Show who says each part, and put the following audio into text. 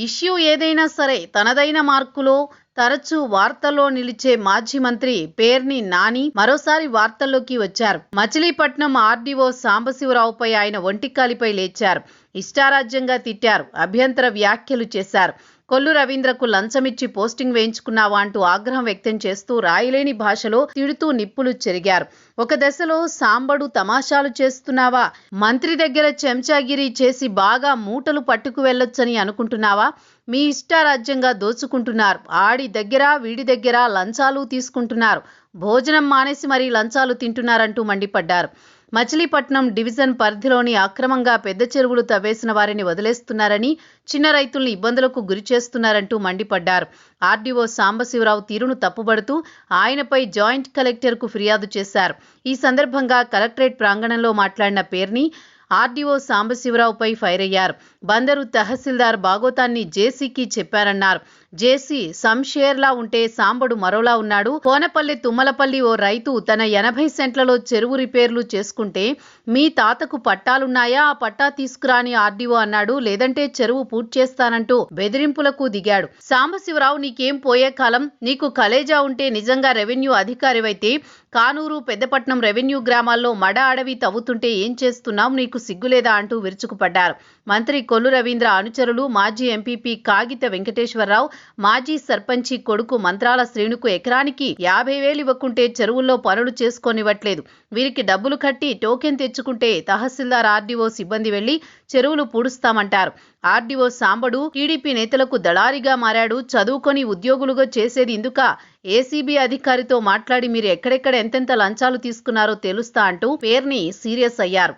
Speaker 1: Issue ఏదైనా సరే తనదైన మార్కులో తరచూ వార్తల్లో నిలిచే మాజీ మంత్రి పేర్ని నాని మరోసారి వార్తల్లోకి వచ్చారు. మచిలీపట్నం ఆర్డీఓ సాంబశివరావుపై ఆయన ఒంటికాలిపై లేచారు. ఇష్టారాజ్యంగా తిట్టారు. అభ్యంతర వ్యాఖ్యలు చేశారు. కొల్లు రవీంద్రకు లంచమిచ్చి పోస్టింగ్ వేయించుకున్నావా అంటూ ఆగ్రహం వ్యక్తం చేస్తూ రాయలేని భాషలో తిడుతూ నిప్పులు చెరిగారు. ఒక దశలో సాంబడు తమాషాలు చేస్తున్నావా, మంత్రి దగ్గర చెంచాగిరి చేసి బాగా మూటలు పట్టుకు వెళ్ళొచ్చని అనుకుంటున్నావా, మీ ఇష్టారాజ్యంగా దోచుకుంటున్నారు, ఆడి దగ్గర వీడి దగ్గర లంచాలు తీసుకుంటున్నారు, భోజనం మానేసి మరీ లంచాలు తింటున్నారంటూ మండిపడ్డారు. మచిలీపట్నం డివిజన్ పరిధిలోని అక్రమంగా పెద్ద చెరువులు తవ్వేసిన వారిని వదిలేస్తున్నారని, చిన్న రైతుల్ని ఇబ్బందులకు గురి చేస్తున్నారంటూ మండిపడ్డారు. ఆర్డీఓ సాంబశివరావు తీరును తప్పుబడుతూ ఆయనపై జాయింట్ కలెక్టర్కు ఫిర్యాదు చేశారు. ఈ సందర్భంగా కలెక్టరేట్ ప్రాంగణంలో మాట్లాడిన పేర్ని ఆర్డీఓ సాంబశివరావుపై ఫైర్ అయ్యారు. బందరు తహసీల్దార్ బాగోతాన్ని జేసీకి చెప్పారన్నారు. జేసీ సంషేర్లా ఉంటే సాంబడు మరోలా ఉన్నాడు. కోనపల్లి తుమ్మలపల్లి ఓ రైతు తన 80 సెంట్లలో చెరువు రిపేర్లు చేసుకుంటే మీ తాతకు పట్టాలున్నాయా, ఆ పట్టా తీసుకురాని ఆర్డీఓ అన్నాడు. లేదంటే చెరువు పూర్తి చేస్తానంటూ బెదిరింపులకు దిగాడు. సాంబశివరావు, నీకేం పోయే కాలం, నీకు కలేజా ఉంటే నిజంగా రెవెన్యూ అధికారివైతే కానూరు, పెద్దపట్నం రెవెన్యూ గ్రామాల్లో మడ అడవి తవ్వుతుంటే ఏం చేస్తున్నావు, నీకు సిగ్గులేదా అంటూ విరుచుకుపడ్డారు. మంత్రి కొల్లు రవీంద్ర అనుచరులు మాజీ ఎంపీపీ కాగిత వెంకటేశ్వరరావు, మాజీ సర్పంచి కొడుకు మంత్రాల శ్రీనుకు ఎకరానికి 50,000 ఇవ్వకుంటే చెరువుల్లో పనులు చేసుకోనివ్వట్లేదు. వీరికి డబ్బులు కట్టి టోకెన్ తెచ్చుకుంటే తహసీల్దార్ ఆర్డీఓ సిబ్బంది వెళ్లి చెరువులు పూడుస్తామంటారు. ఆర్డీఓ సాంబడు టీడీపీ నేతలకు దళారిగా మారాడు. చదువుకొని ఉద్యోగులుగా చేసేది ఇందుక? ఏసీబీ అధికారితో మాట్లాడి మీరు ఎక్కడెక్కడ ఎంతెంత లంచాలు తీసుకున్నారో తెలుస్తా అంటూ పేర్ని సీరియస్ అయ్యారు.